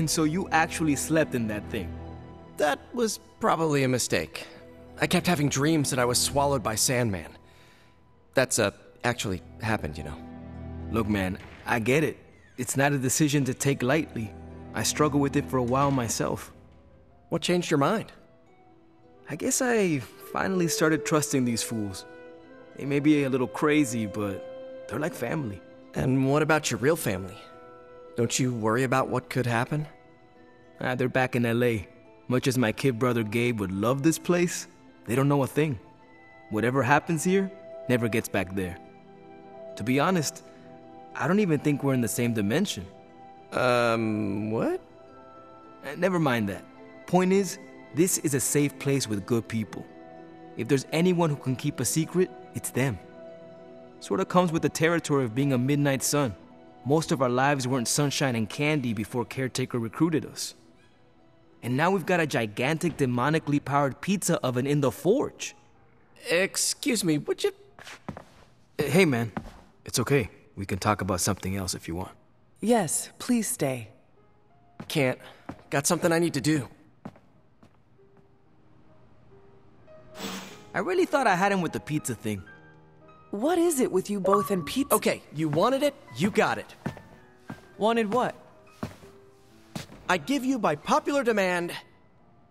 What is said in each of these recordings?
And so you actually slept in that thing? That was probably a mistake. I kept having dreams that I was swallowed by Sandman. That's, actually happened, you know. Look, man, I get it. It's not a decision to take lightly. I struggled with it for a while myself. What changed your mind? I guess I finally started trusting these fools. They may be a little crazy, but they're like family. And what about your real family? Don't you worry about what could happen? They're back in LA. Much as my kid brother Gabe would love this place, they don't know a thing. Whatever happens here never gets back there. To be honest, I don't even think we're in the same dimension. What? Never mind that. Point is, this is a safe place with good people. If there's anyone who can keep a secret, it's them. Sort of comes with the territory of being a midnight sun. Most of our lives weren't sunshine and candy before Caretaker recruited us. And now we've got a gigantic demonically powered pizza oven in the forge. Excuse me, would you... Hey, man. It's okay. We can talk about something else if you want. Yes, please stay. Can't. Got something I need to do. I really thought I had him with the pizza thing. What is it with you both and pizza? Okay, you wanted it, you got it. Wanted what? I give you, by popular demand,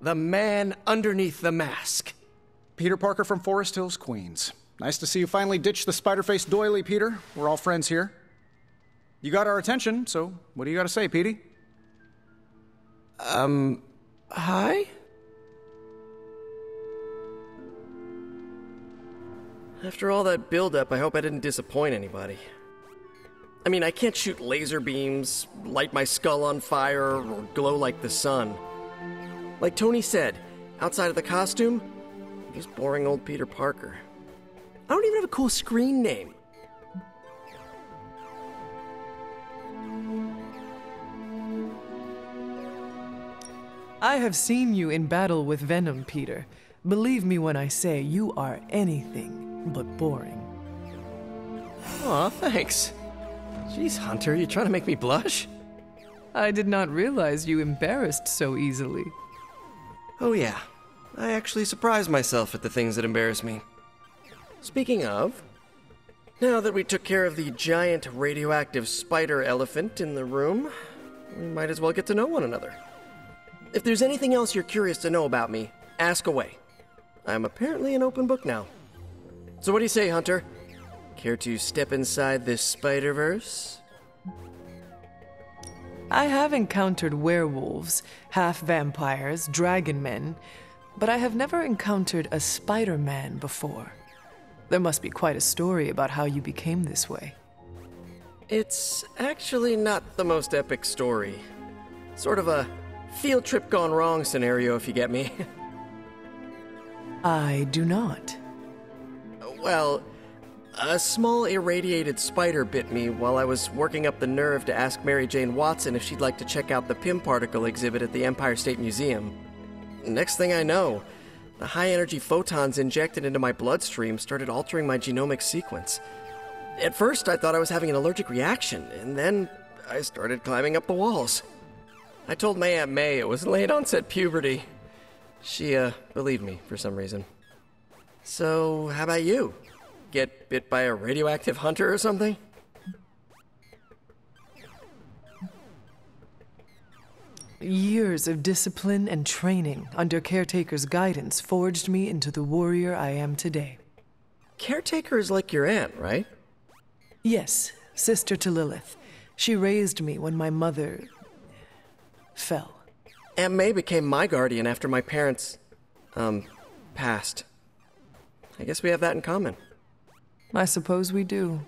the man underneath the mask. Peter Parker from Forest Hills, Queens. Nice to see you finally ditched the spider-faced doily, Peter. We're all friends here. You got our attention, so what do you got to say, Petey? Hi? After all that build-up, I hope I didn't disappoint anybody. I mean, I can't shoot laser beams, light my skull on fire, or glow like the sun. Like Tony said, outside of the costume, I'm just boring old Peter Parker. I don't even have a cool screen name. I have seen you in battle with Venom, Peter. Believe me when I say you are anything but boring. Aw, thanks. Jeez, Hunter, you trying to make me blush? I did not realize you embarrassed so easily. Oh yeah, I actually surprise myself at the things that embarrass me. Speaking of, now that we took care of the giant radioactive spider elephant in the room, we might as well get to know one another. If there's anything else you're curious to know about me, ask away. I'm apparently an open book now. So what do you say, Hunter? Care to step inside this Spider-Verse? I have encountered werewolves, half-vampires, dragon men, but I have never encountered a Spider-Man before. There must be quite a story about how you became this way. It's actually not the most epic story. Sort of a field trip gone wrong scenario, if you get me. I do not. Well, a small irradiated spider bit me while I was working up the nerve to ask Mary Jane Watson if she'd like to check out the Pym particle exhibit at the Empire State Museum. Next thing I know, the high-energy photons injected into my bloodstream started altering my genomic sequence. At first, I thought I was having an allergic reaction, and then I started climbing up the walls. I told my Aunt May it was late-onset puberty. She, believed me for some reason. So, how about you? Get bit by a radioactive hunter or something? Years of discipline and training under Caretaker's guidance forged me into the warrior I am today. Caretaker is like your aunt, right? Yes, sister to Lilith. She raised me when my mother fell. Aunt May became my guardian after my parents, passed. I guess we have that in common. I suppose we do.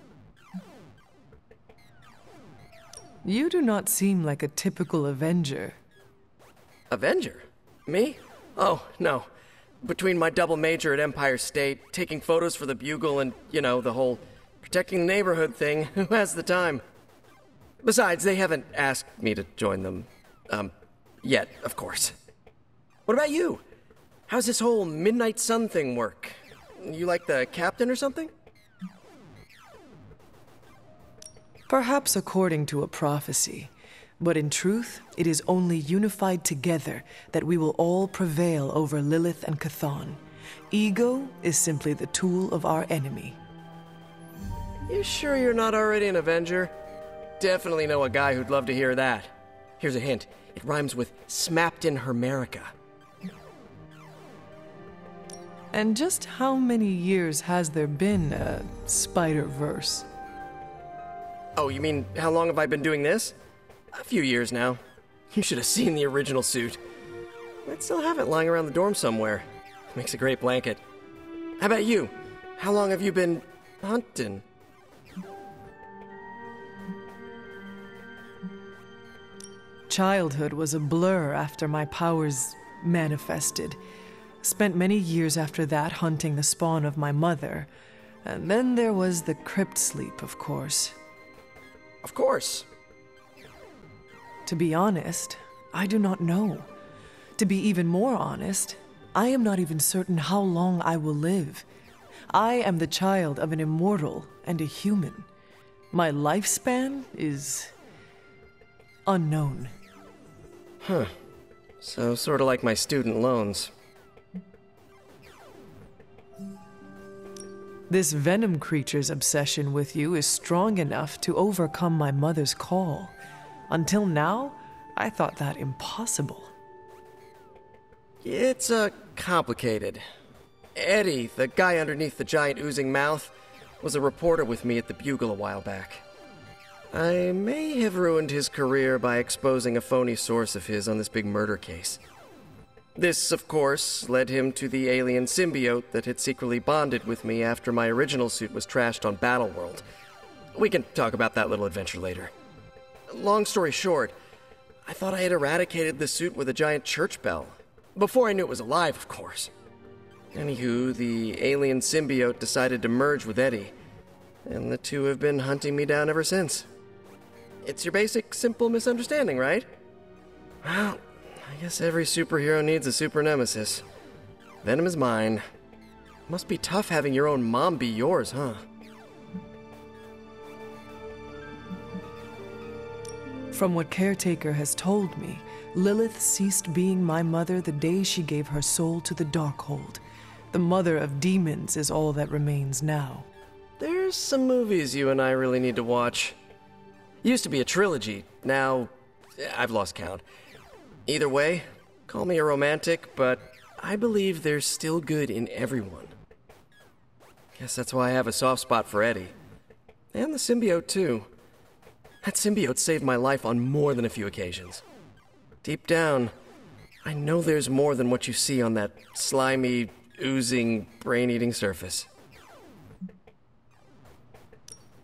You do not seem like a typical Avenger. Avenger? Me? Oh, no. Between my double major at Empire State, taking photos for the Bugle, and, the whole protecting the neighborhood thing, who has the time? Besides, they haven't asked me to join them, yet, of course. What about you? How's this whole Midnight Sun thing work? You like the captain or something? Perhaps according to a prophecy, But in truth, it is only unified together that we will all prevail over Lilith and Chthon. Ego is simply the tool of our enemy. You sure you're not already an Avenger? Definitely know a guy who'd love to hear that. Here's a hint. It rhymes with smapped in Hermerica. And just how many years has there been a Spider-Verse? Oh, you mean how long have I been doing this? A few years now. You should have seen the original suit. I'd still have it lying around the dorm somewhere. Makes a great blanket. How about you? How long have you been hunting? Childhood was a blur after my powers manifested. Spent many years after that hunting the spawn of my mother. And then there was the crypt sleep, of course. Of course. To be honest, I do not know. To be even more honest, I am not even certain how long I will live. I am the child of an immortal and a human. My lifespan is unknown. Huh. So sort of like my student loans. This venom creature's obsession with you is strong enough to overcome my mother's call. Until now, I thought that impossible. It's, complicated. Eddie, the guy underneath the giant oozing mouth, was a reporter with me at the Bugle a while back. I may have ruined his career by exposing a phony source of his on this big murder case. This, of course, led him to the alien symbiote that had secretly bonded with me after my original suit was trashed on Battleworld. We can talk about that little adventure later. Long story short, I thought I had eradicated the suit with a giant church bell. Before I knew it was alive, of course. Anywho, the alien symbiote decided to merge with Eddie, and the two have been hunting me down ever since. It's your basic, simple misunderstanding, right? Well, I guess every superhero needs a super nemesis. Venom is mine. Must be tough having your own mom be yours, huh? From what Caretaker has told me, Lilith ceased being my mother the day she gave her soul to the Darkhold. The mother of demons is all that remains now. There's some movies you and I really need to watch. Used to be a trilogy, now I've lost count. Either way, call me a romantic, but I believe there's still good in everyone. Guess that's why I have a soft spot for Eddie. And the symbiote, too. That symbiote saved my life on more than a few occasions. Deep down, I know there's more than what you see on that slimy, oozing, brain-eating surface.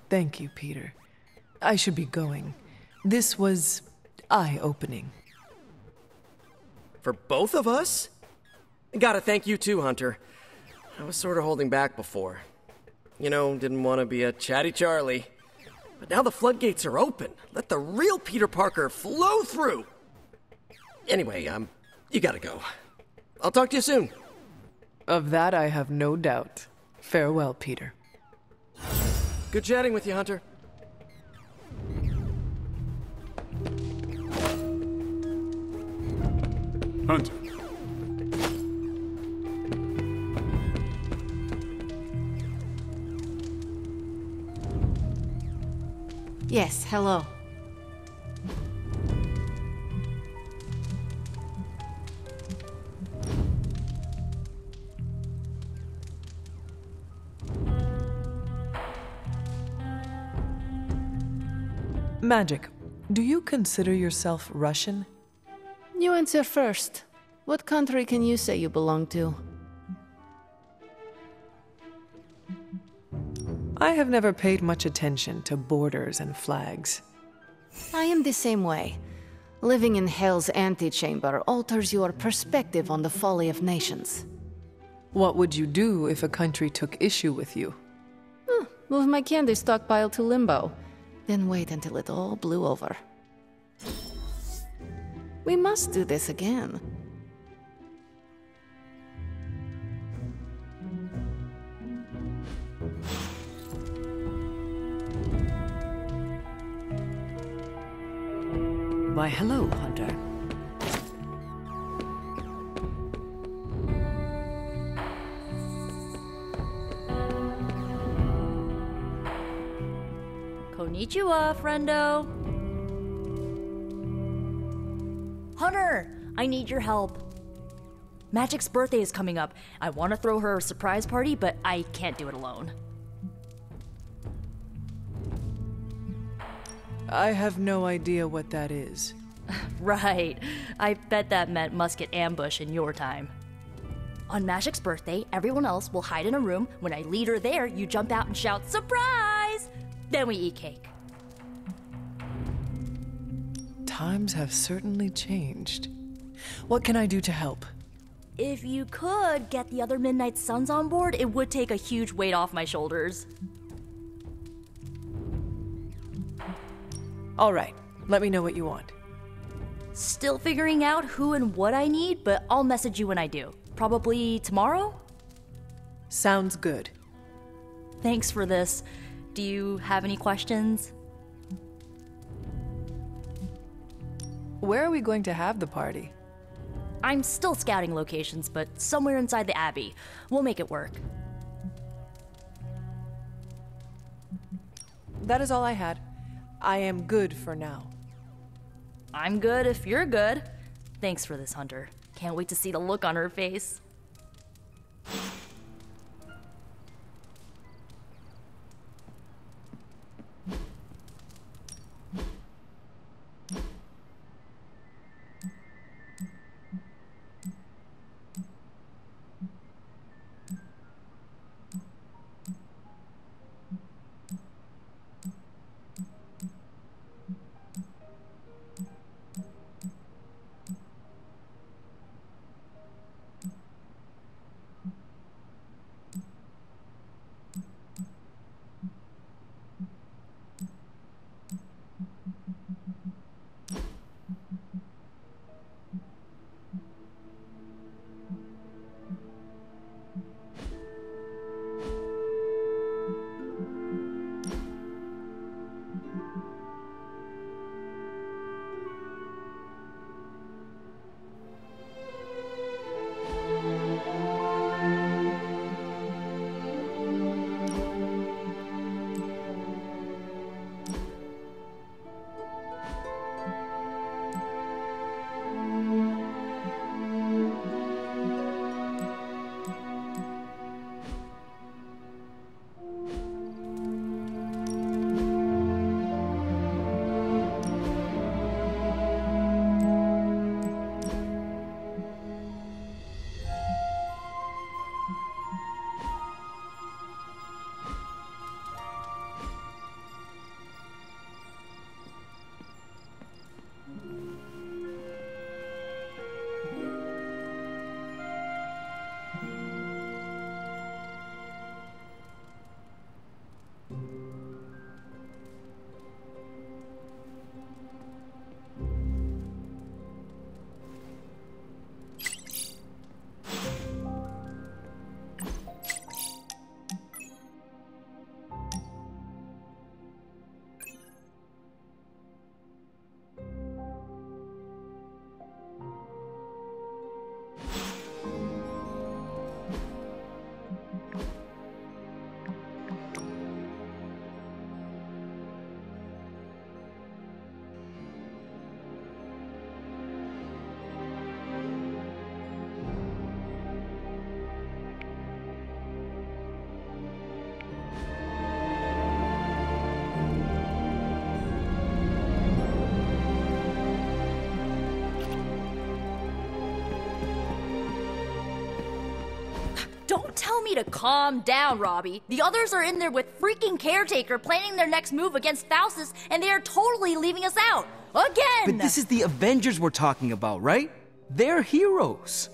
Thank you, Peter. I should be going. This was eye-opening. For both of us? Gotta thank you too, Hunter. I was sort of holding back before. You know, didn't want to be a chatty Charlie. But now the floodgates are open. Let the real Peter Parker flow through! Anyway, you gotta go. I'll talk to you soon. Of that I have no doubt. Farewell, Peter. Good chatting with you, Hunter. Hunter. Yes, hello. Magic, do you consider yourself Russian? You answer first. What country can you say you belong to? I have never paid much attention to borders and flags. I am the same way. Living in Hell's antechamber alters your perspective on the folly of nations. What would you do if a country took issue with you? Move my candy stockpile to Limbo, then wait until it all blew over. We must do this again. Why, hello, Hunter. Konnichiwa, friendo. Hunter, I need your help. Magic's birthday is coming up. I want to throw her a surprise party, but I can't do it alone. I have no idea what that is. Right. I bet that meant musket ambush in your time. On Magic's birthday, everyone else will hide in a room. When I lead her there, you jump out and shout, "Surprise!" Then we eat cake. Times have certainly changed. What can I do to help? If you could get the other Midnight Suns on board, it would take a huge weight off my shoulders. All right, let me know what you want. Still figuring out who and what I need, but I'll message you when I do. Probably tomorrow? Sounds good. Thanks for this. Do you have any questions? Where are we going to have the party? I'm still scouting locations, but somewhere inside the Abbey. We'll make it work. That is all I had. I am good for now. I'm good if you're good. Thanks for this, Hunter. Can't wait to see the look on her face. Don't tell me to calm down, Robbie. The others are in there with freaking Caretaker planning their next move against Faustus, and they are totally leaving us out. Again! But this is the Avengers we're talking about, right? They're heroes.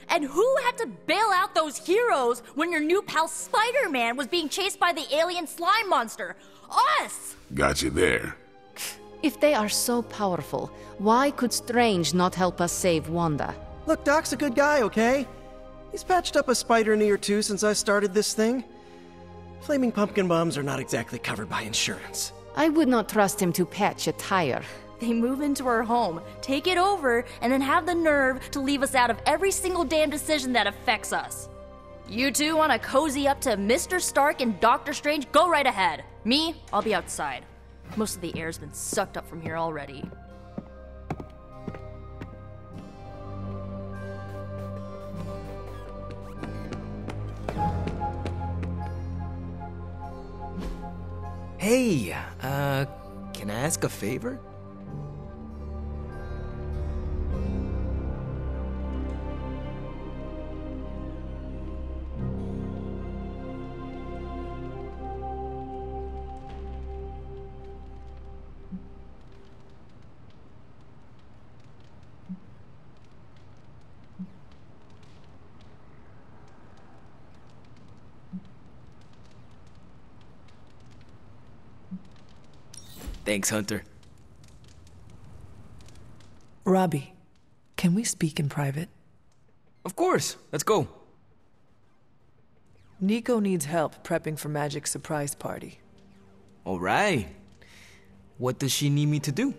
And who had to bail out those heroes when your new pal Spider-Man was being chased by the alien slime monster? Us! Got you there. If they are so powerful, why could Strange not help us save Wanda? Look, Doc's a good guy, okay? He's patched up a spider knee or two since I started this thing. Flaming pumpkin bombs are not exactly covered by insurance. I would not trust him to patch a tire. They move into our home, take it over, and then have the nerve to leave us out of every single damn decision that affects us. You two want to cozy up to Mr. Stark and Doctor Strange? Go right ahead. Me, I'll be outside. Most of the air's been sucked up from here already. Hey, can I ask a favor? Thanks, Hunter. Robbie, can we speak in private? Of course, let's go. Nico needs help prepping for Magic's surprise party. All right. What does she need me to do?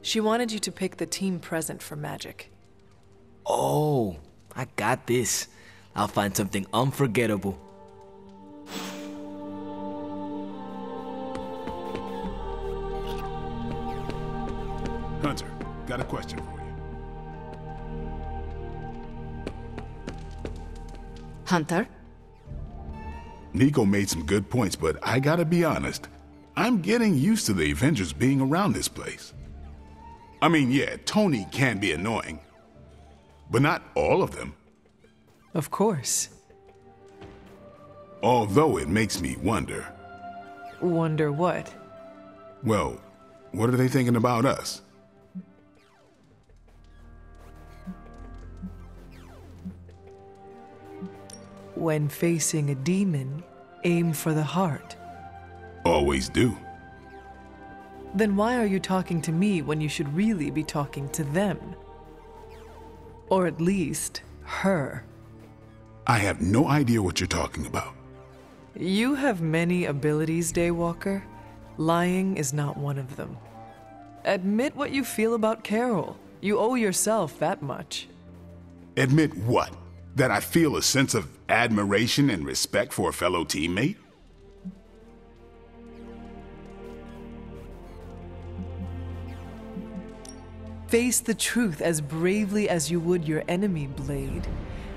She wanted you to pick the team present for Magic. Oh, I got this. I'll find something unforgettable. Hunter, got a question for you. Hunter? Nico made some good points, but I gotta be honest. I'm getting used to the Avengers being around this place. I mean, yeah, Tony can be annoying, but not all of them. Of course. Although it makes me wonder. Wonder what? Well, what are they thinking about us? When facing a demon, aim for the heart. Always do. Then why are you talking to me when you should really be talking to them? Or at least, her. I have no idea what you're talking about. You have many abilities, Daywalker. Lying is not one of them. Admit what you feel about Carol. You owe yourself that much. Admit what? That I feel a sense of admiration and respect for a fellow teammate? Face the truth as bravely as you would your enemy, Blade.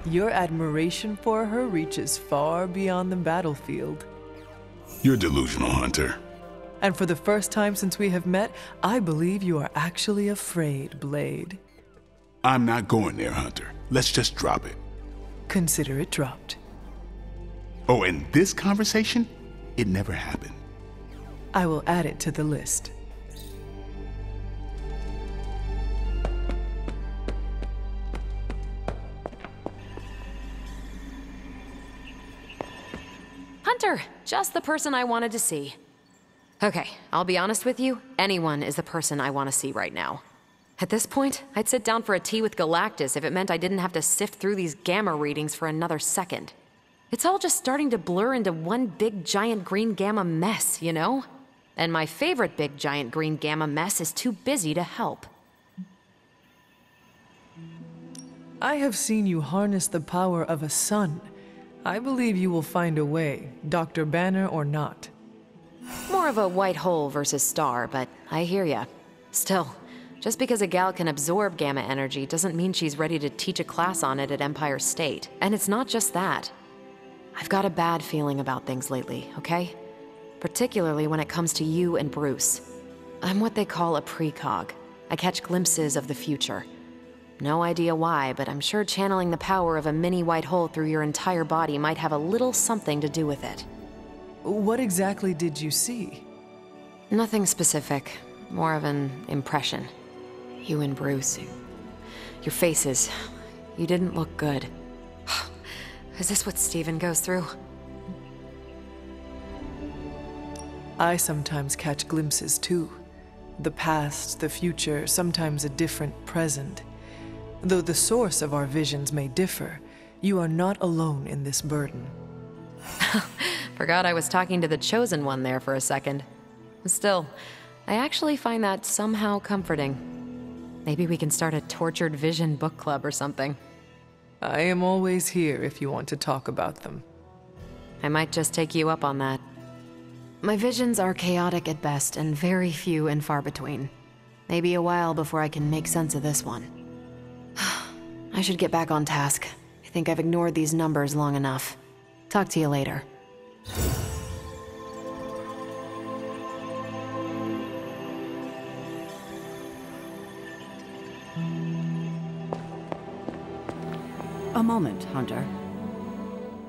Your admiration for her reaches far beyond the battlefield. You're delusional, Hunter. And for the first time since we have met, I believe you are actually afraid, Blade. I'm not going there, Hunter. Let's just drop it. Consider it dropped. Oh, and this conversation? It never happened. I will add it to the list. Hunter, just the person I wanted to see. Okay, I'll be honest with you, anyone is the person I want to see right now. At this point, I'd sit down for a tea with Galactus if it meant I didn't have to sift through these gamma readings for another second. It's all just starting to blur into one big giant green gamma mess, you know? And my favorite big giant green gamma mess is too busy to help. I have seen you harness the power of a sun. I believe you will find a way, Dr. Banner or not. More of a white hole versus star, but I hear ya. Still, just because a gal can absorb gamma energy doesn't mean she's ready to teach a class on it at Empire State. And it's not just that. I've got a bad feeling about things lately, okay? Particularly when it comes to you and Bruce. I'm what they call a precog. I catch glimpses of the future. No idea why, but I'm sure channeling the power of a mini white hole through your entire body might have a little something to do with it. What exactly did you see? Nothing specific. More of an impression. You and Bruce. Your faces. You didn't look good. Is this what Steven goes through? I sometimes catch glimpses too. The past, the future, sometimes a different present. Though the source of our visions may differ, you are not alone in this burden. Forgot I was talking to the Chosen One there for a second. Still, I actually find that somehow comforting. Maybe we can start a Tortured Vision book club or something. I am always here if you want to talk about them. I might just take you up on that. My visions are chaotic at best and very few and far between. Maybe a while before I can make sense of this one. I should get back on task. I think I've ignored these numbers long enough. Talk to you later. A moment, Hunter.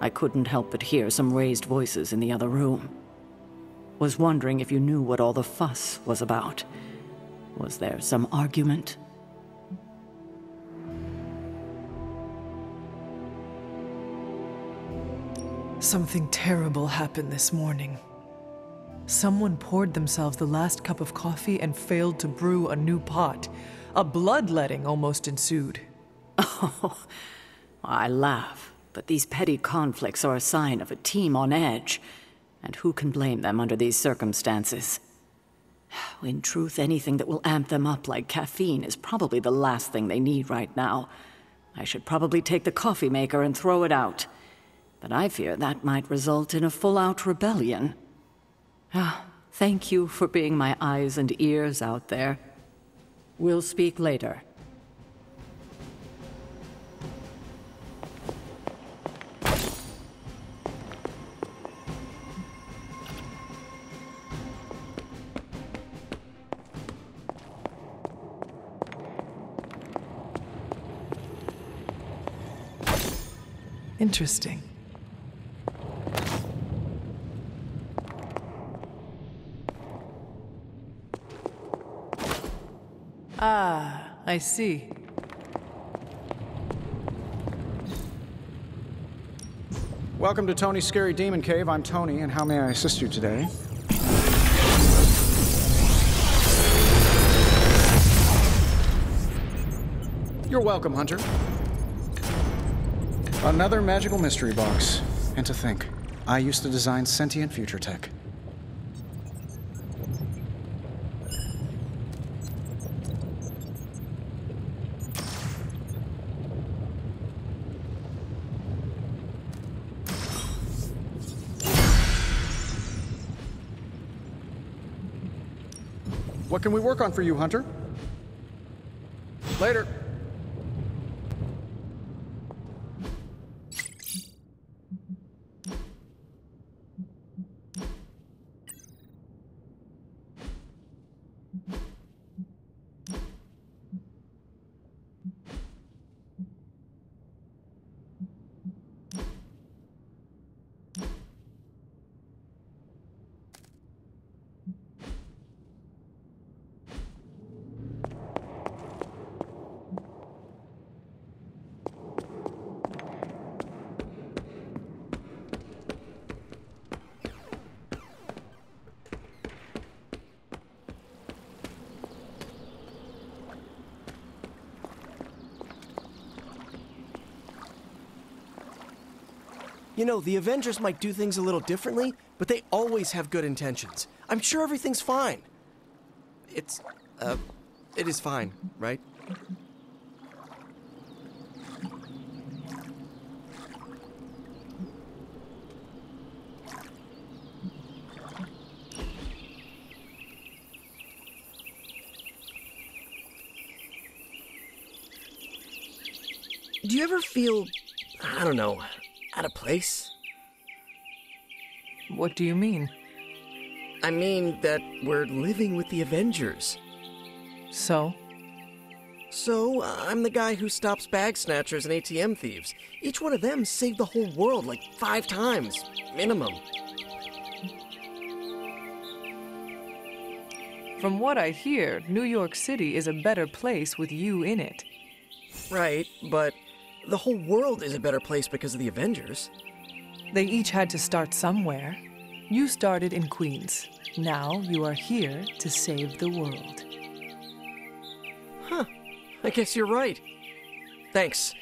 I couldn't help but hear some raised voices in the other room. Was wondering if you knew what all the fuss was about. Was there some argument? Something terrible happened this morning. Someone poured themselves the last cup of coffee and failed to brew a new pot. A bloodletting almost ensued. Oh, I laugh, but these petty conflicts are a sign of a team on edge. And who can blame them under these circumstances? In truth, anything that will amp them up like caffeine is probably the last thing they need right now. I should probably take the coffee maker and throw it out. But I fear that might result in a full-out rebellion. Thank you for being my eyes and ears out there. We'll speak later. Interesting. Ah, I see. Welcome to Tony's Scary Demon Cave. I'm Tony, and how may I assist you today? You're welcome, Hunter. Another magical mystery box. And to think, I used to design sentient future tech. What can we work on for you, Hunter? Later. You know, the Avengers might do things a little differently, but they always have good intentions. I'm sure everything's fine. It is fine, right? Do you ever feel, I don't know, out of place? What do you mean? I mean that we're living with the Avengers. So? So, I'm the guy who stops bag snatchers and ATM thieves. Each one of them saved the whole world like 5 times, minimum. From what I hear, New York City is a better place with you in it. Right, but the whole world is a better place because of the Avengers. They each had to start somewhere. You started in Queens. Now you are here to save the world. Huh. I guess you're right. Thanks.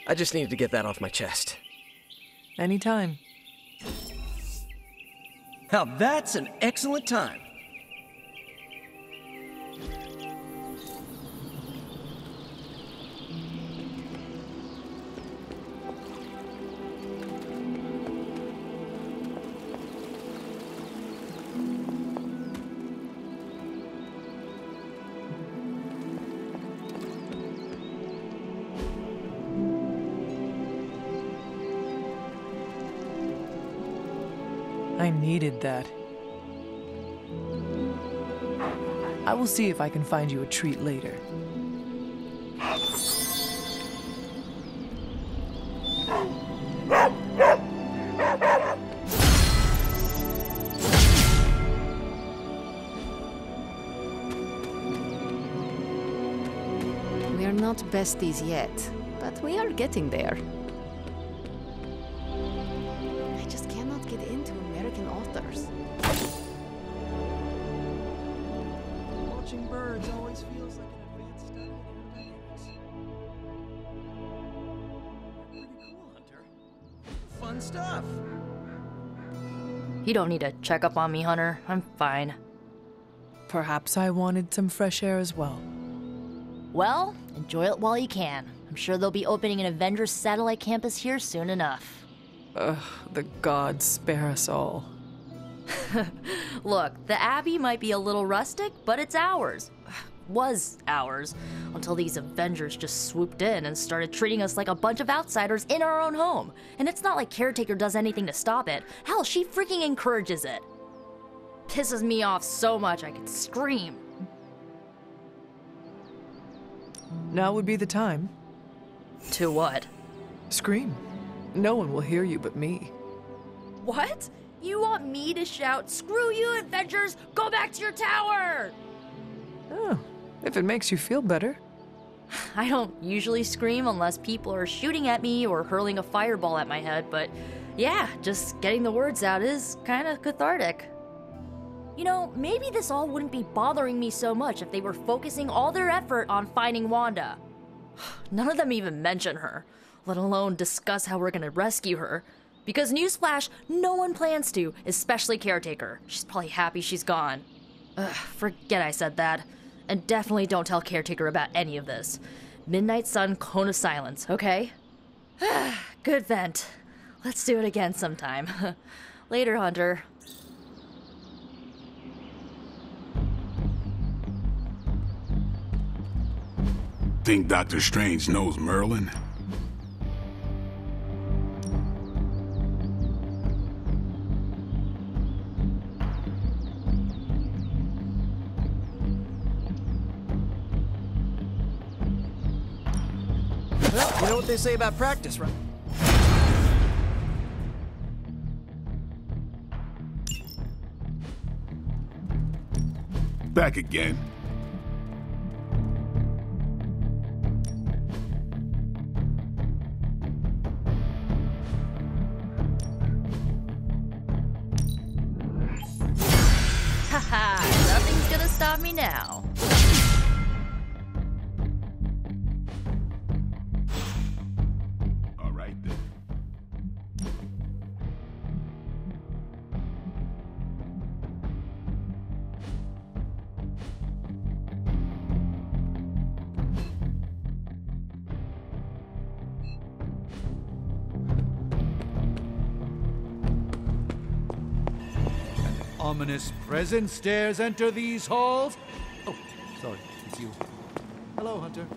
I just needed to get that off my chest. Anytime. Now that's an excellent time. I needed that. I will see if I can find you a treat later. We're not besties yet, but we are getting there. I just cannot get into American authors. Watching birds always feels like an advanced study in aerodynamics. Pretty cool, Hunter. Fun stuff. You don't need to check up on me, Hunter. I'm fine. Perhaps I wanted some fresh air as well. Well, enjoy it while you can. I'm sure they'll be opening an Avengers satellite campus here soon enough. Ugh, the gods spare us all. Look, the Abbey might be a little rustic, but it's ours. Was ours. Until these Avengers just swooped in and started treating us like a bunch of outsiders in our own home. And it's not like Caretaker does anything to stop it. Hell, she freaking encourages it. Pisses me off so much I could scream. Now would be the time. To what? Scream. No one will hear you but me. What? You want me to shout, "Screw you, Avengers! Go back to your tower!" Oh, if it makes you feel better. I don't usually scream unless people are shooting at me or hurling a fireball at my head, but yeah, just getting the words out is kind of cathartic. You know, maybe this all wouldn't be bothering me so much if they were focusing all their effort on finding Wanda. None of them even mention her, let alone discuss how we're gonna rescue her. Because newsflash, no one plans to, especially Caretaker. She's probably happy she's gone. Ugh, forget I said that. And definitely don't tell Caretaker about any of this. Midnight Sun, Cone of Silence, okay? Good vent. Let's do it again sometime. Later, Hunter. Think Doctor Strange knows Merlin? Well, you know what they say about practice, right? Back again. Haha, nothing's gonna stop me now. All right then. Ominous presence dares enter these halls. Oh, sorry, it's you. Hello, Hunter.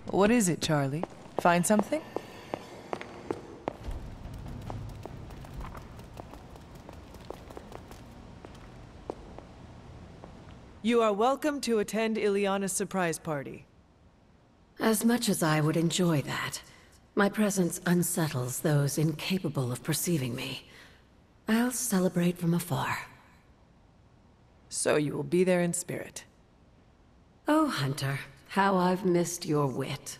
What is it, Charlie? Find something? You are welcome to attend Ileana's surprise party. As much as I would enjoy that, my presence unsettles those incapable of perceiving me. I'll celebrate from afar. So you will be there in spirit. Oh, Hunter, how I've missed your wit.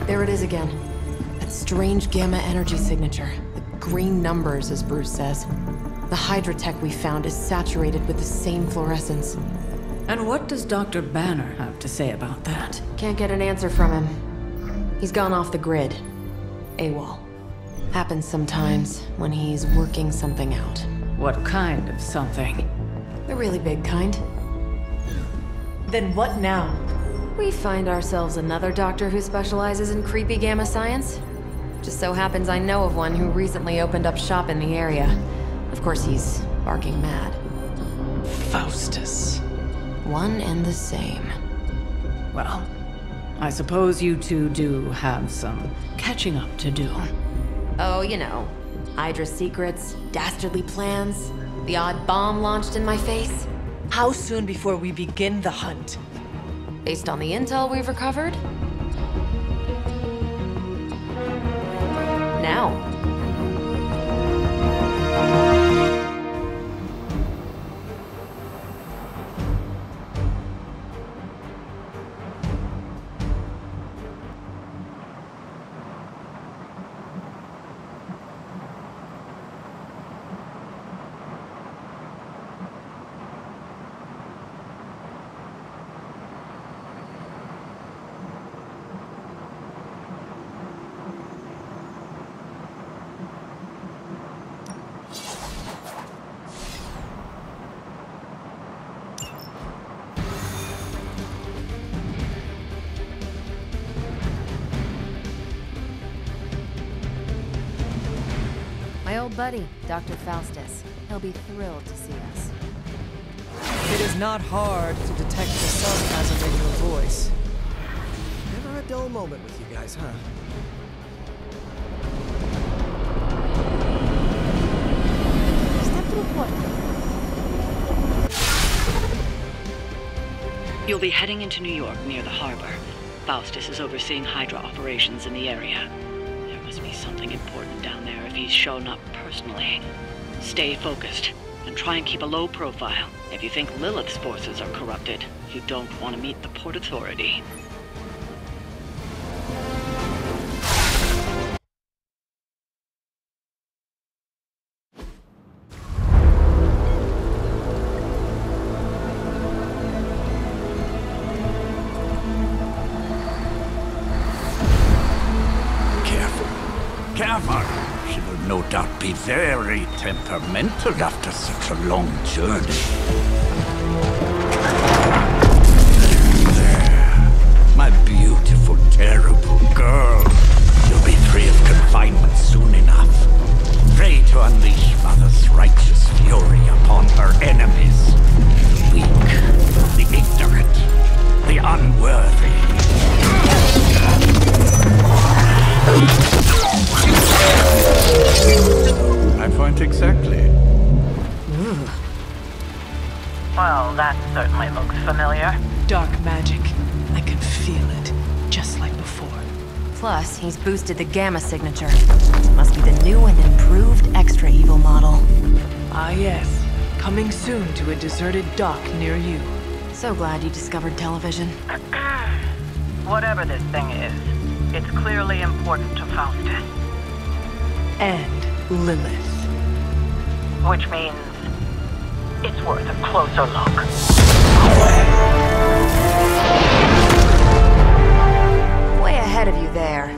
There it is again. That strange gamma energy signature. The green numbers, as Bruce says. The Hydratech we found is saturated with the same fluorescence. And what does Dr. Banner have to say about that? Can't get an answer from him. He's gone off the grid. AWOL. Happens sometimes when he's working something out. What kind of something? The really big kind. Then what now? We find ourselves another doctor who specializes in creepy gamma science. Just so happens I know of one who recently opened up shop in the area. Of course, he's barking mad. Faustus. One and the same. Well, I suppose you two do have some catching up to do. Oh, you know. Hydra secrets, dastardly plans, the odd bomb launched in my face. How soon before we begin the hunt? Based on the intel we've recovered? Now. My old buddy, Dr. Faustus. He'll be thrilled to see us. It is not hard to detect the sarcasm in your voice. Never a dull moment with you guys, huh? Step to the portal. You'll be heading into New York near the harbor. Faustus is overseeing Hydra operations in the area. There must be something important down there if he's shown up personally. Stay focused and try and keep a low profile. If you think Lilith's forces are corrupted, you don't want to meet the Port Authority. She will no doubt be very temperamental after such a long journey. There, my beautiful, terrible girl. You'll be free of confinement soon enough. Free to unleash Mother's righteous fury upon her enemies. The weak, the ignorant, the unworthy. My point exactly. Well, that certainly looks familiar. Dark magic. I can feel it, just like before. Plus, he's boosted the gamma signature. Must be the new and improved extra evil model. Ah yes, coming soon to a deserted dock near you. So glad you discovered television. Whatever this thing is, it's clearly important to Faustus. And Lilith. Which means it's worth a closer look. Way ahead of you there.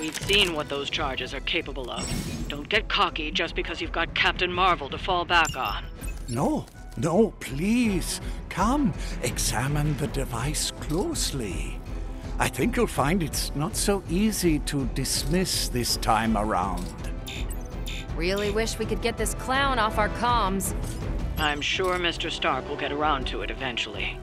We've seen what those charges are capable of. Don't get cocky just because you've got Captain Marvel to fall back on. No, please. Come, examine the device closely. I think you'll find it's not so easy to dismiss this time around. Really wish we could get this clown off our comms. I'm sure Mr. Stark will get around to it eventually.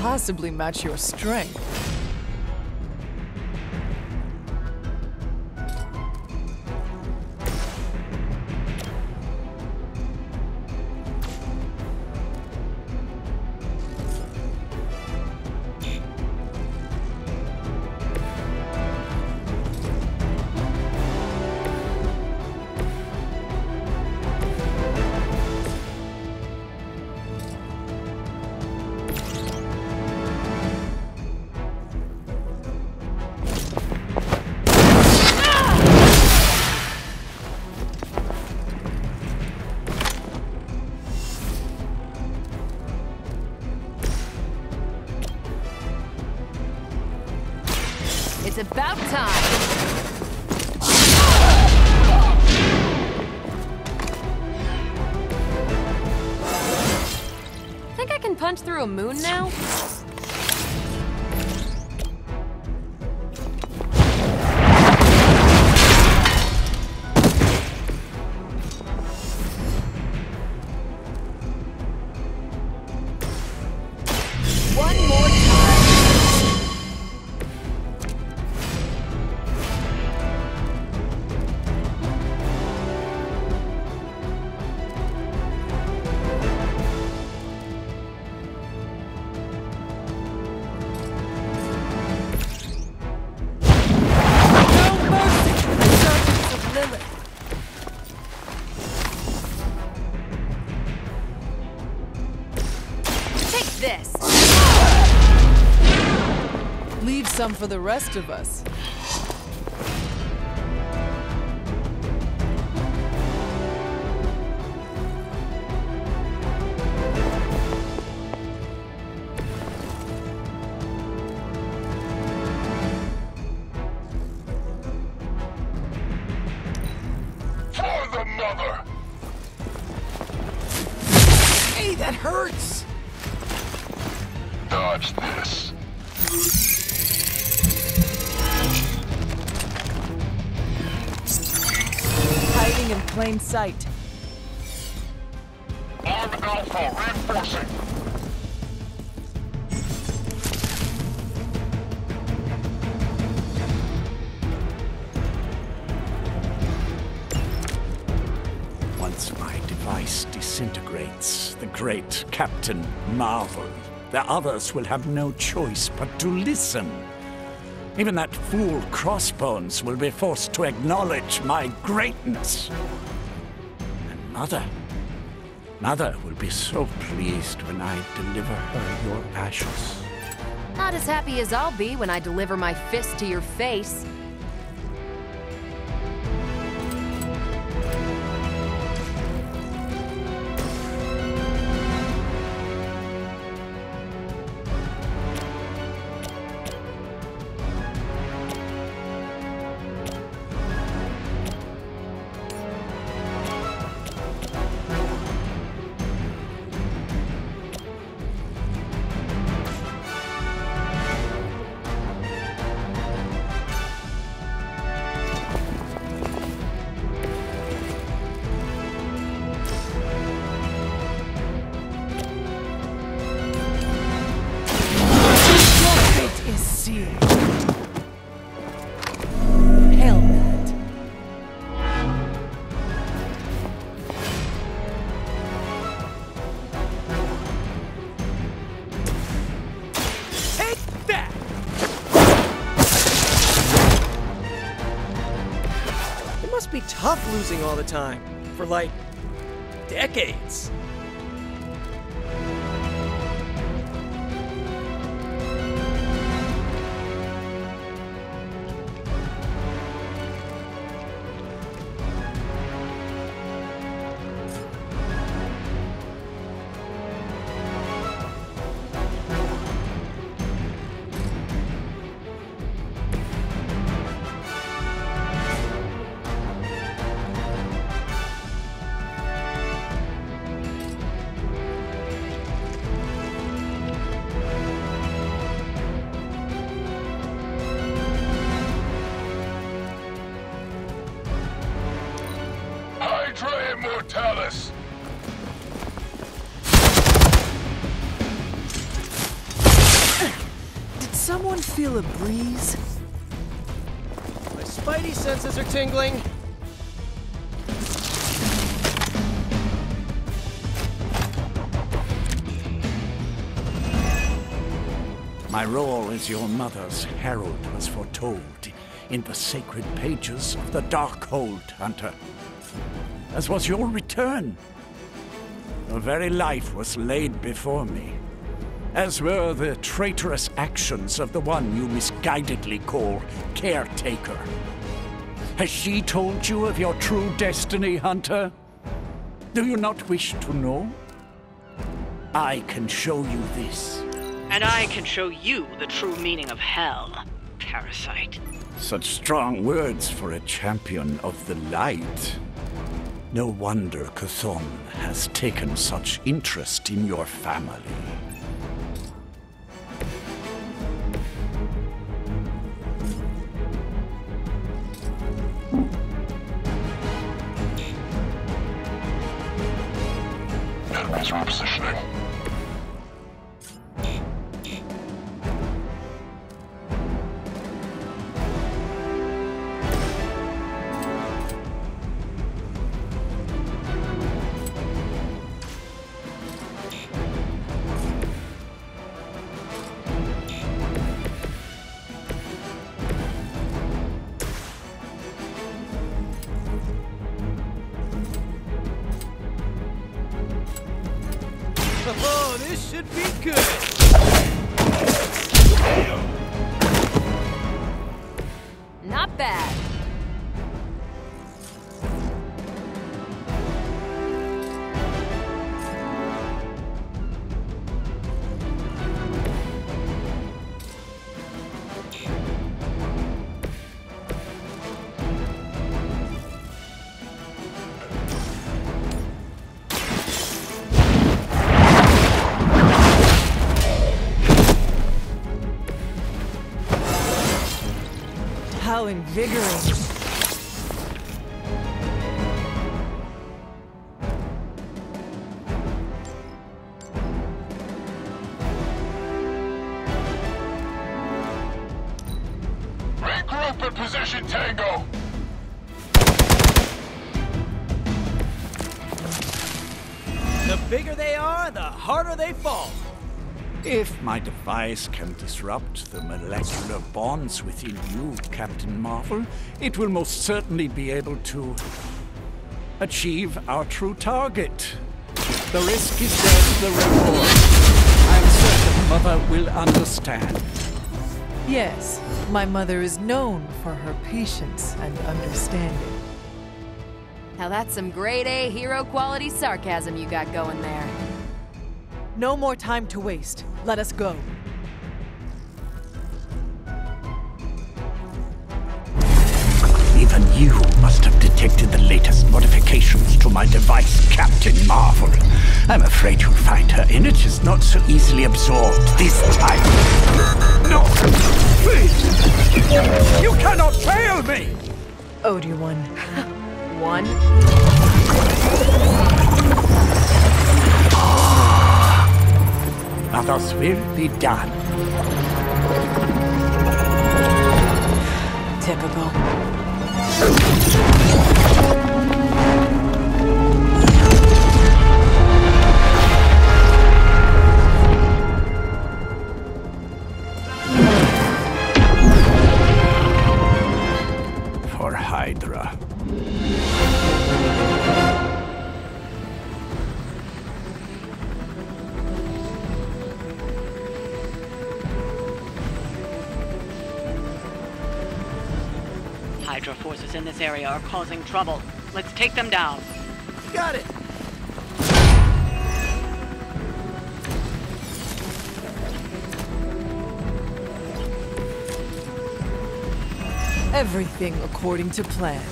possibly match your strength. It's about time! Think I can punch through a moon now? One more time! This. Leave some for the rest of us. For the mother! Hey, that hurts! Dodge this. Hiding in plain sight. Arm Alpha reinforcing. Once my device disintegrates, the great Captain Marvel, the others will have no choice but to listen. Even that fool Crossbones will be forced to acknowledge my greatness. And Mother will be so pleased when I deliver her your ashes. Not as happy as I'll be when I deliver my fist to your face. Must be tough losing all the time. For like, decades. Hydra Immortalis! someone feel a breeze? My spidey senses are tingling. My role as your mother's herald was foretold in the sacred pages of the Darkhold, Hunter. As was your return. Your very life was laid before me, as were the traitorous actions of the one you misguidedly call Caretaker. Has she told you of your true destiny, Hunter? Do you not wish to know? I can show you this. And I can show you the true meaning of hell, parasite. Such strong words for a champion of the light. No wonder Chthon has taken such interest in your family. Enemies repositioning. Oh, this should be good. Not bad. How invigorating. Regroup in position, Tango. The bigger they are, the harder they fall. If my device can disrupt the molecular bonds within you, Captain Marvel, it will most certainly be able to achieve our true target. The risk is worth the reward. I'm certain Mother will understand. Yes, my mother is known for her patience and understanding. Now that's some grade A hero quality sarcasm you got going there. No more time to waste. Let us go. Even you must have detected the latest modifications to my device, Captain Marvel. I'm afraid you'll find her energies not so easily absorbed this time. No! Please! You cannot fail me! Obi-Wan. One. Others will be done. Typical. For Hydra. Hydra forces in this area are causing trouble. Let's take them down. Got it. Everything according to plan.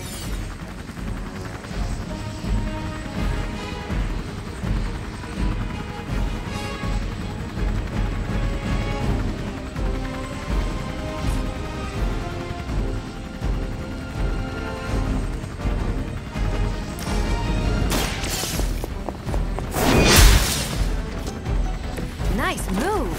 Nice move.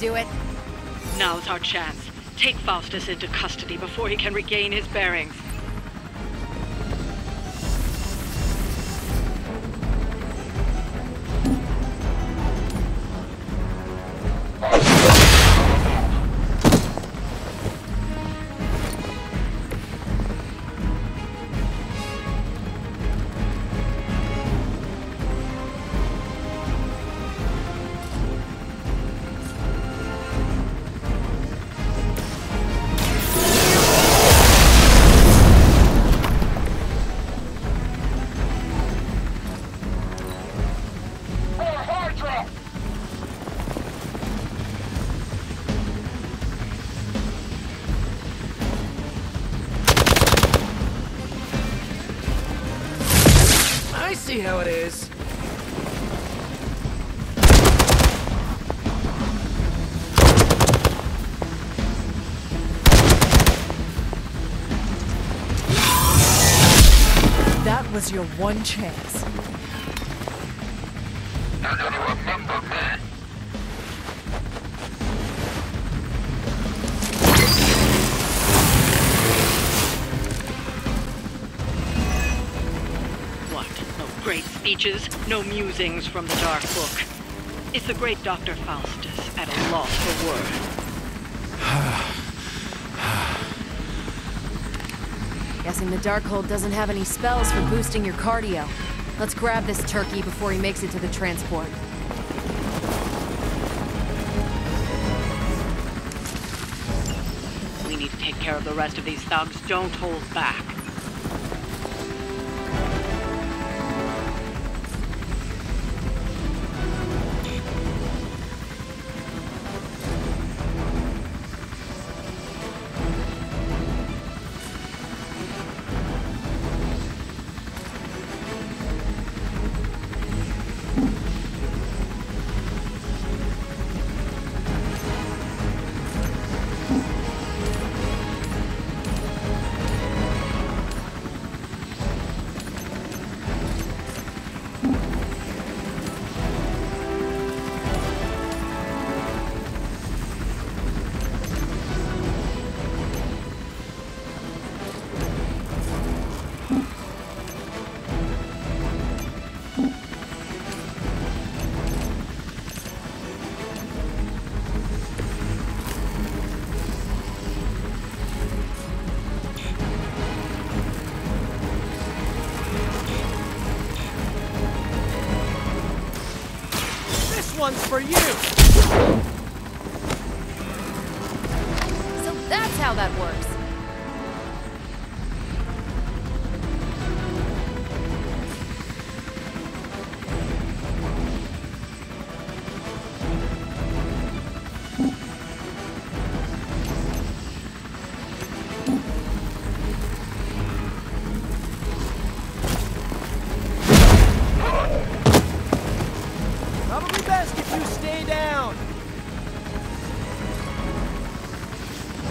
do it. Now's our chance. Take Faustus into custody before he can regain his bearings. See how it is. That was your one chance. You're gonna remember me. Great speeches, no musings from the Dark Book. Is the great Dr. Faustus at a loss for words? Guessing the Darkhold doesn't have any spells for boosting your cardio. Let's grab this turkey before he makes it to the transport. We need to take care of the rest of these thugs. Don't hold back. One's for you! So that's how that works.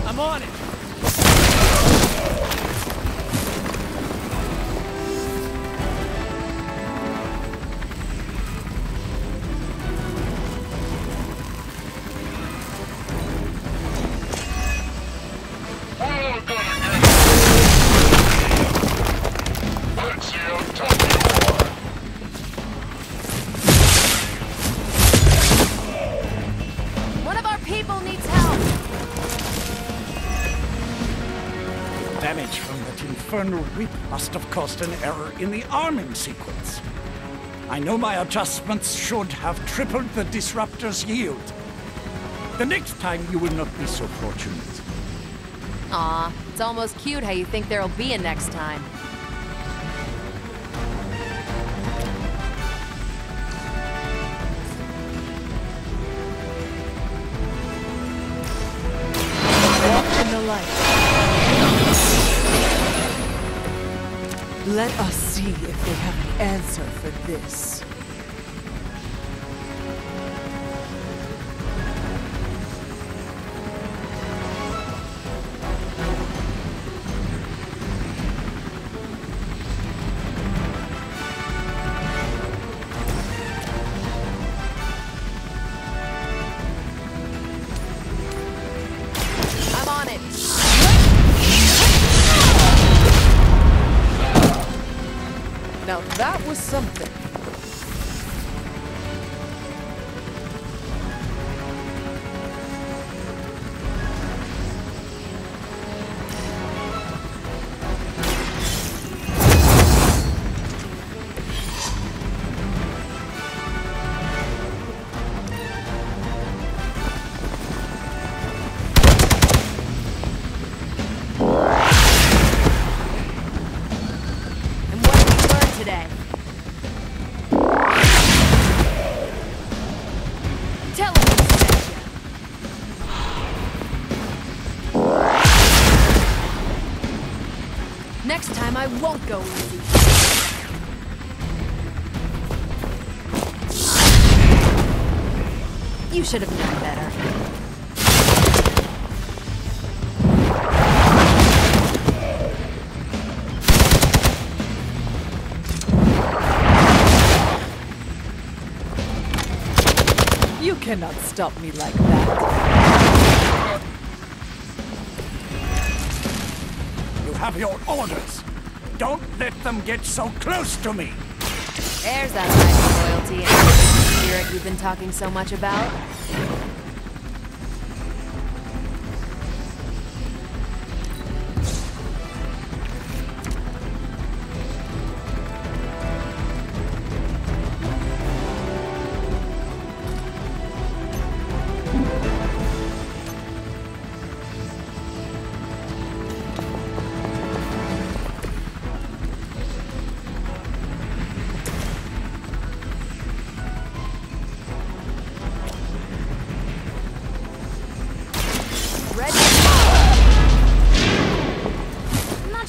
I'm on it! One of our people needs help! Damage from that infernal whip must have caused an error in the arming sequence. I know my adjustments should have tripled the disruptor's yield. The next time you will not be so fortunate. Aw, it's almost cute how you think there'll be a next time. Walk in the light. Let us see if they have an answer for this. that was something. Next time I won't go easy. You should have known better. You cannot stop me like that. You have your orders. Don't let them get so close to me. There's that nice loyalty and spirit you've been talking so much about.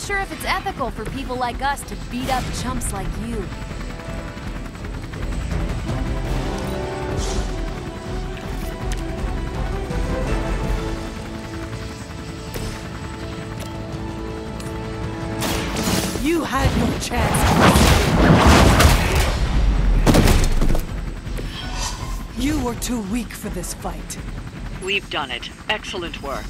Sure if it's ethical for people like us to beat up chumps like you. You had your chance. You were too weak for this fight. We've done it. Excellent work.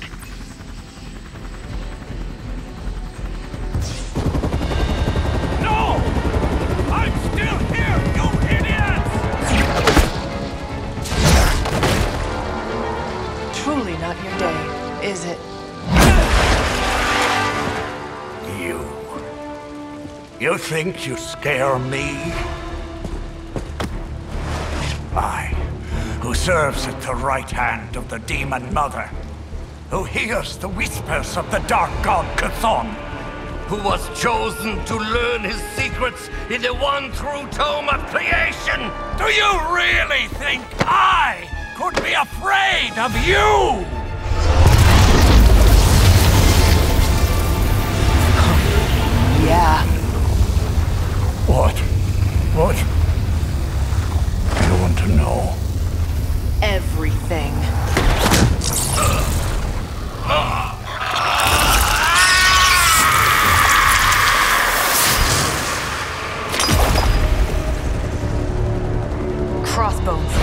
Truly not your day, is it? You think you scare me? I, who serves at the right hand of the Demon Mother, who hears the whispers of the Dark God Chthon, who was chosen to learn his secrets in the one true tome of creation! Do you really think I could be afraid of you? Yeah. What? You want to know? Everything. Crossbones.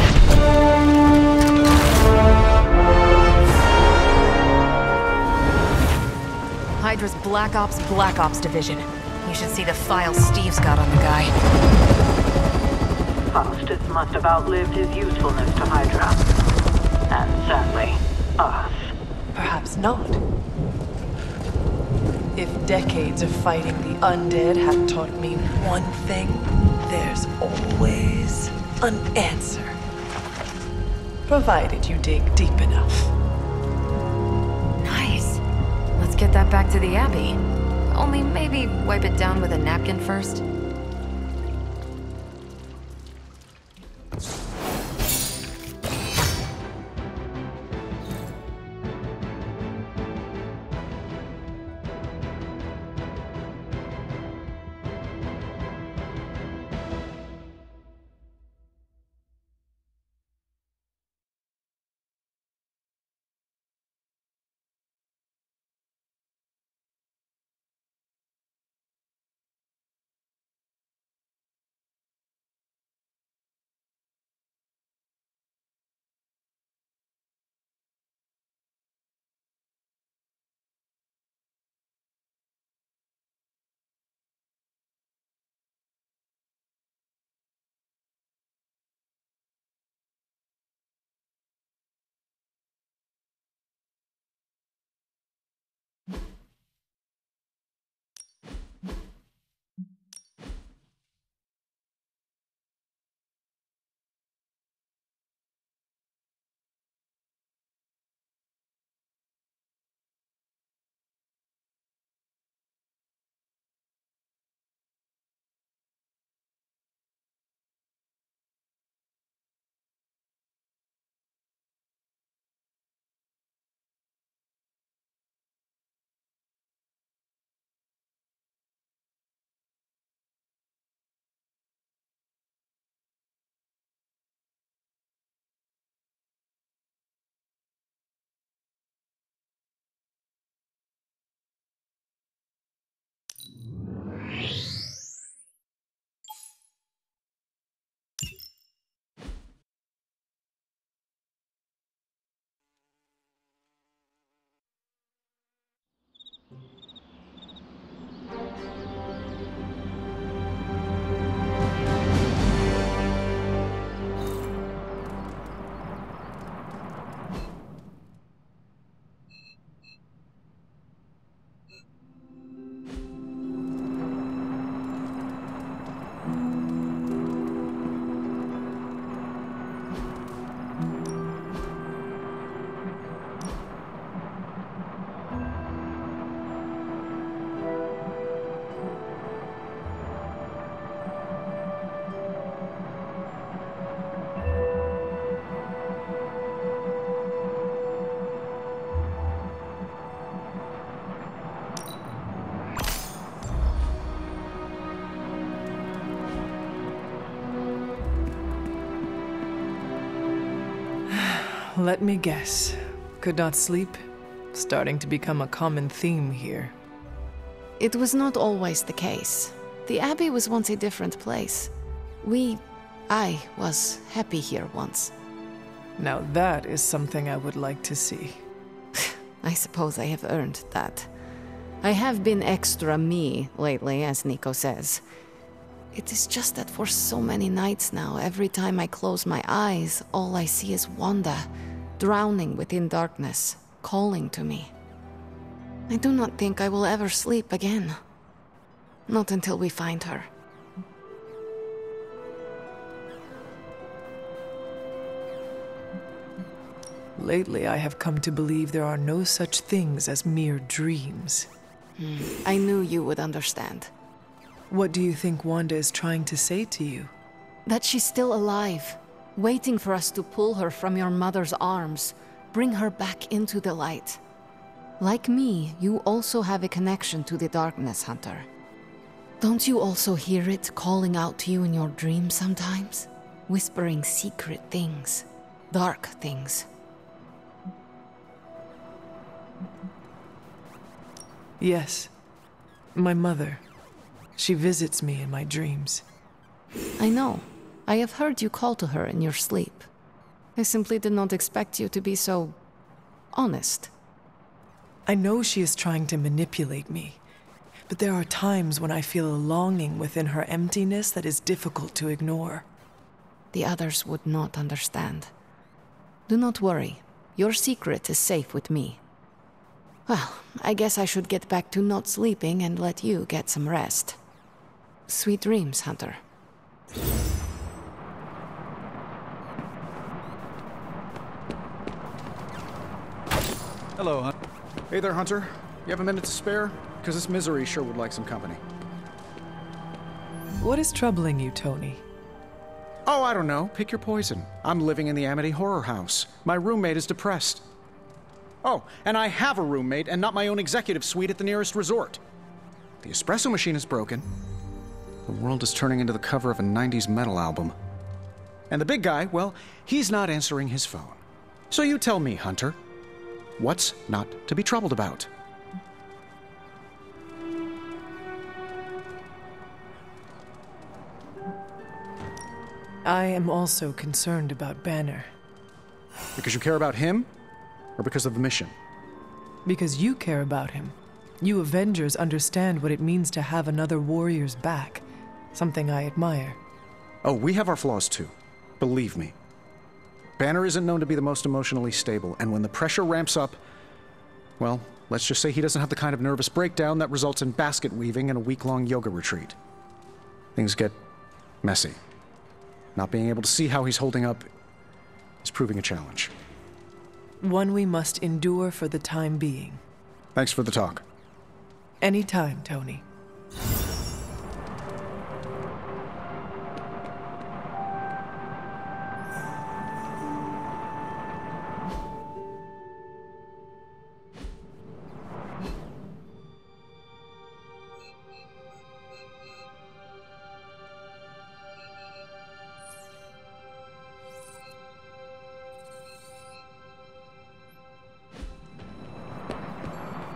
Hydra's Black Ops Division. You should see the files Steve's got on the guy. Faustus must have outlived his usefulness to Hydra. And sadly, us. Perhaps not. If decades of fighting the undead have taught me one thing, there's always an answer. Provided you dig deep enough. Nice. Let's get that back to the Abbey. Only maybe wipe it down with a napkin first. Let me guess. Could not sleep? Starting to become a common theme here. It was not always the case. The Abbey was once a different place. I was happy here once. Now that is something I would like to see. I suppose I have earned that. I have been extra me lately, as Nico says. It is just that for so many nights now, every time I close my eyes, all I see is Wanda, drowning within darkness, calling to me. I do not think I will ever sleep again. Not until we find her. Lately, I have come to believe there are no such things as mere dreams. I knew you would understand. What do you think Wanda is trying to say to you? That she's still alive, waiting for us to pull her from your mother's arms, bring her back into the light. Like me, you also have a connection to the darkness, Hunter. Don't you also hear it calling out to you in your dreams sometimes? Whispering secret things, dark things. Yes. My mother. She visits me in my dreams. I know. I have heard you call to her in your sleep. I simply did not expect you to be so honest. I know she is trying to manipulate me, but there are times when I feel a longing within her emptiness that is difficult to ignore. The others would not understand. Do not worry. Your secret is safe with me. Well, I guess I should get back to not sleeping and let you get some rest. Sweet dreams, Hunter. Hello, Hunter. Hey there, Hunter. You have a minute to spare? Because this misery sure would like some company. What is troubling you, Tony? Oh, I don't know. Pick your poison. I'm living in the Amity Horror House. My roommate is depressed. Oh, and I have a roommate and not my own executive suite at the nearest resort. The espresso machine is broken. The world is turning into the cover of a 90s metal album. And the big guy, well, he's not answering his phone. So you tell me, Hunter, what's not to be troubled about? I am also concerned about Banner. Because you care about him? Or because of the mission? Because you care about him. You Avengers understand what it means to have another warrior's back. Something I admire. Oh, we have our flaws too. Believe me. Banner isn't known to be the most emotionally stable, and when the pressure ramps up, well, let's just say he doesn't have the kind of nervous breakdown that results in basket weaving and a week-long yoga retreat. Things get messy. Not being able to see how he's holding up is proving a challenge. One we must endure for the time being. Thanks for the talk. Anytime, Tony.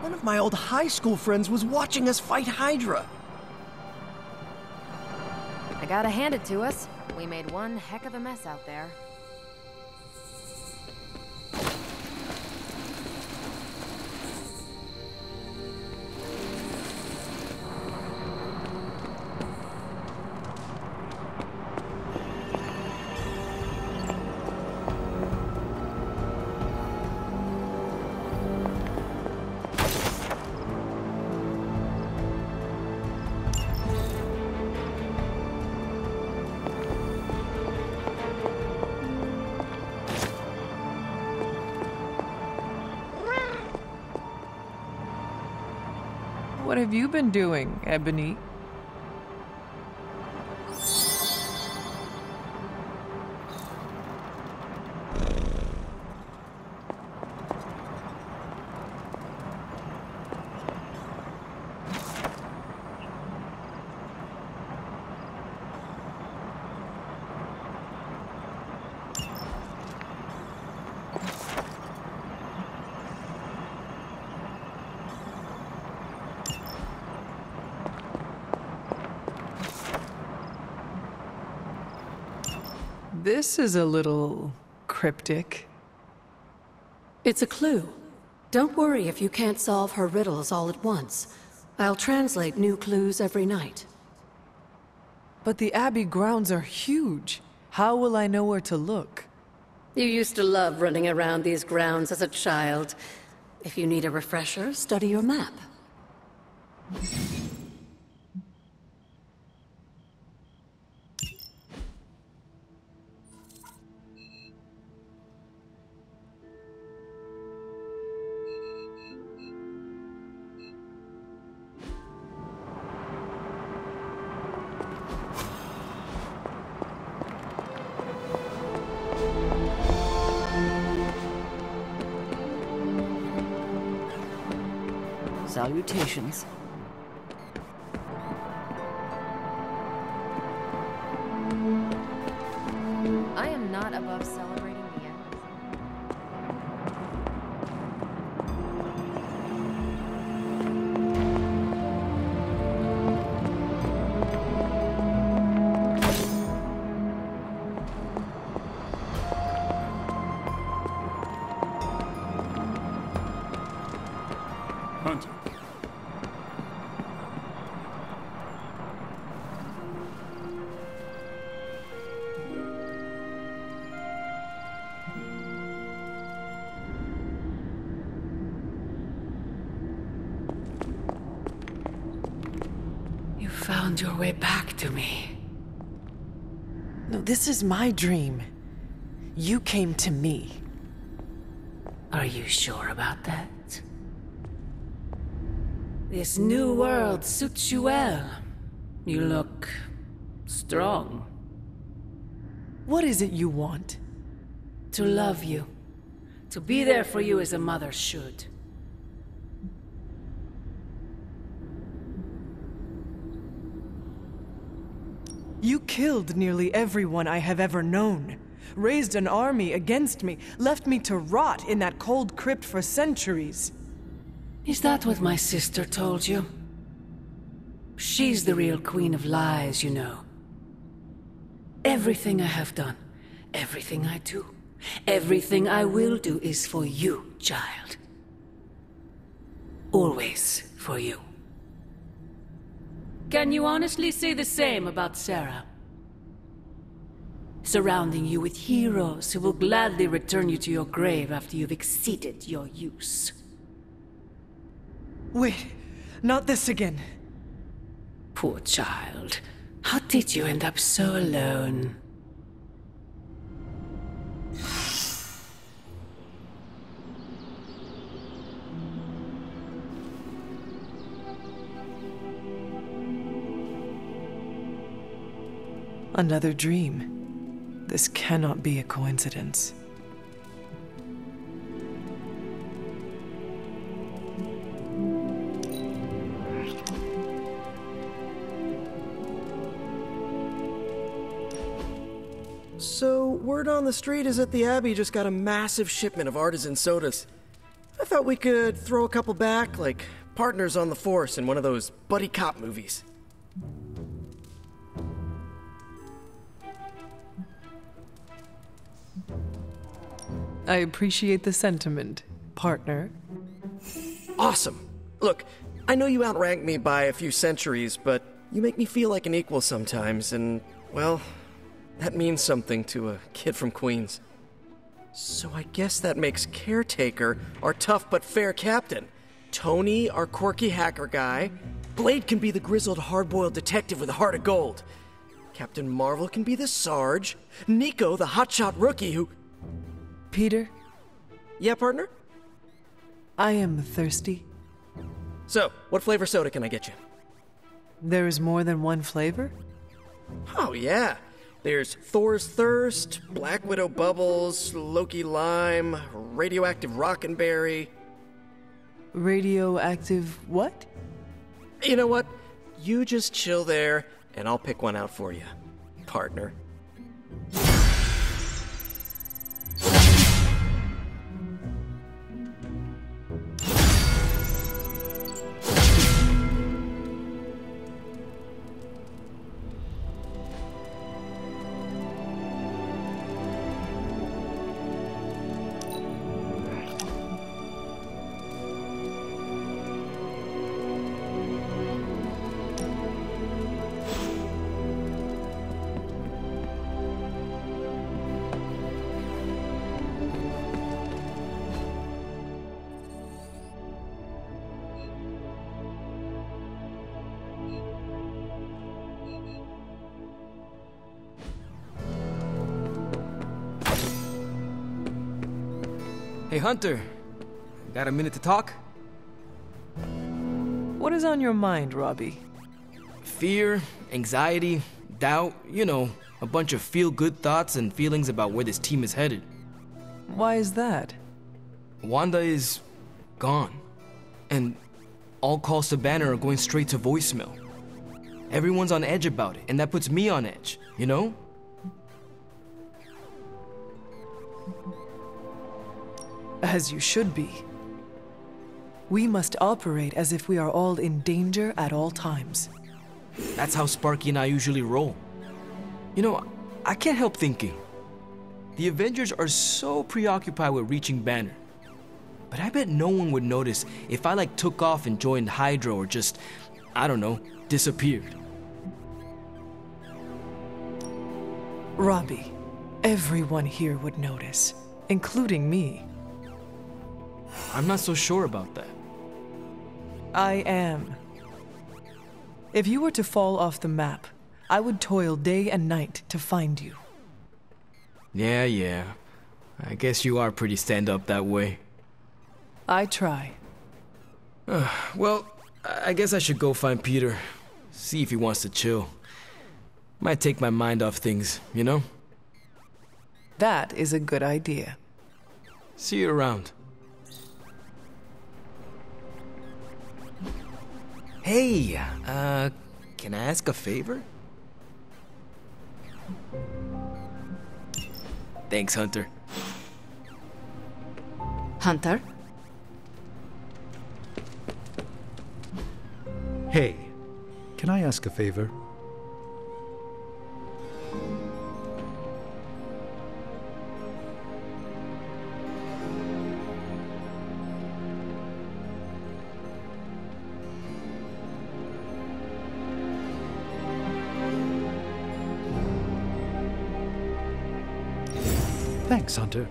One of my old high school friends was watching us fight Hydra. I gotta hand it to us. We made one heck of a mess out there. What have you been doing, Ebony? This is a little cryptic. It's a clue. Don't worry if you can't solve her riddles all at once. I'll translate new clues every night. But the Abbey grounds are huge. How will I know where to look? You used to love running around these grounds as a child. If you need a refresher, study your map. Salutations. I am not above celebrating the end. Hunter. You found your way back to me. No, this is my dream. You came to me. Are you sure about that? This new world suits you well. You look strong. What is it you want? To love you. To be there for you as a mother should. You killed nearly everyone I have ever known. Raised an army against me, left me to rot in that cold crypt for centuries. Is that what my sister told you? She's the real queen of lies, you know. Everything I have done, everything I do, everything I will do is for you, child. Always for you. Can you honestly say the same about Sarah? Surrounding you with heroes who will gladly return you to your grave after you've exceeded your use. Wait, not this again. Poor child. How did you end up so alone? Another dream. This cannot be a coincidence. So, word on the street is that the Abbey just got a massive shipment of artisan sodas. I thought we could throw a couple back, like partners on the force in one of those buddy cop movies. I appreciate the sentiment, partner. Awesome. Look, I know you outrank me by a few centuries, but you make me feel like an equal sometimes, and, well, that means something to a kid from Queens. So I guess that makes Caretaker our tough but fair captain. Tony, our quirky hacker guy. Blade can be the grizzled, hard-boiled detective with a heart of gold. Captain Marvel can be the Sarge. Nico, the hotshot rookie who... Peter? Yeah, partner? I am thirsty. So, what flavor soda can I get you? There is more than one flavor? Oh, yeah. There's Thor's Thirst, Black Widow Bubbles, Loki Lime, Radioactive Rockenberry. Radioactive what? You know what? You just chill there, and I'll pick one out for you, partner. Hey, Hunter. Got a minute to talk? What is on your mind, Robbie? Fear, anxiety, doubt, you know, a bunch of feel-good thoughts and feelings about where this team is headed. Why is that? Wanda is gone. And all calls to Banner are going straight to voicemail. Everyone's on edge about it, and that puts me on edge, you know? As you should be. We must operate as if we are all in danger at all times. That's how Sparky and I usually roll. You know, I can't help thinking. The Avengers are so preoccupied with reaching Banner. But I bet no one would notice if I took off and joined Hydra or just, I don't know, disappeared. Robbie, everyone here would notice, including me. I'm not so sure about that. I am. If you were to fall off the map, I would toil day and night to find you. Yeah. I guess you are pretty stand-up that way. I try. Well, I guess I should go find Peter. See if he wants to chill. Might take my mind off things, you know? That is a good idea. See you around. Hey, can I ask a favor? Thanks, Hunter. Hunter? Hey, can I ask a favor? Thanks, Hunter.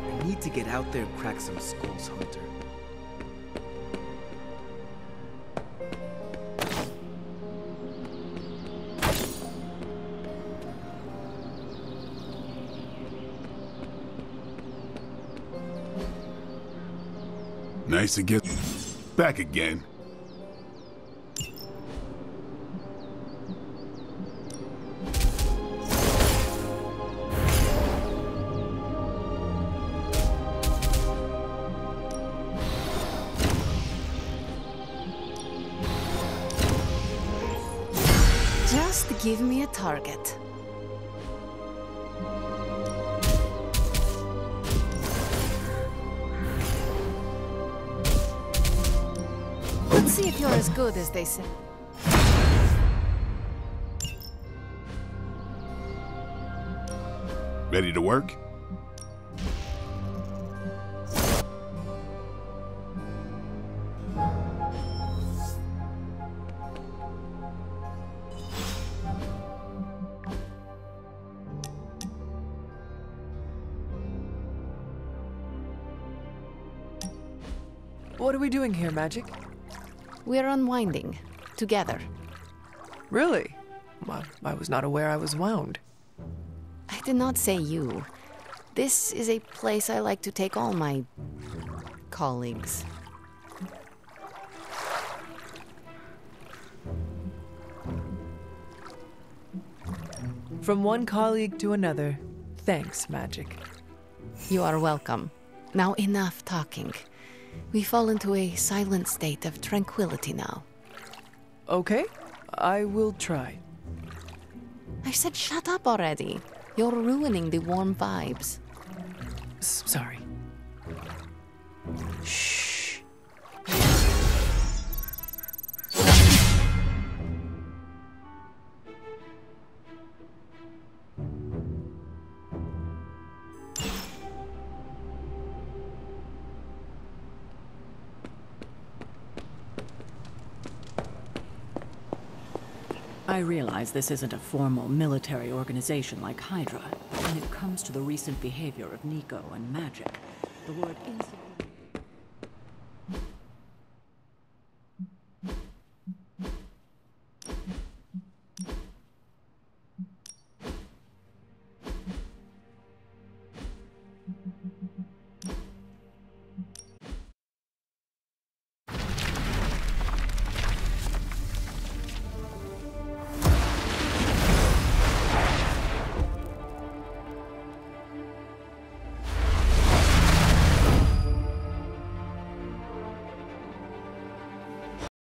I need to get out there and crack some skulls, Hunter. Nice to get back again. Just give me a target. Let's see if you're as good as they say. Ready to work? What are we doing here, Magic? We're unwinding. Together. Really? Well, I was not aware I was wound. I did not say you. This is a place I like to take all my colleagues. From one colleague to another, thanks, Magic. You are welcome. Now enough talking. We fall into a silent state of tranquility now. Okay, I will try. I said shut up already. You're ruining the warm vibes. Sorry. Shh. I realize this isn't a formal military organization like Hydra. When it comes to the recent behavior of Nico and Magic, the word insubordination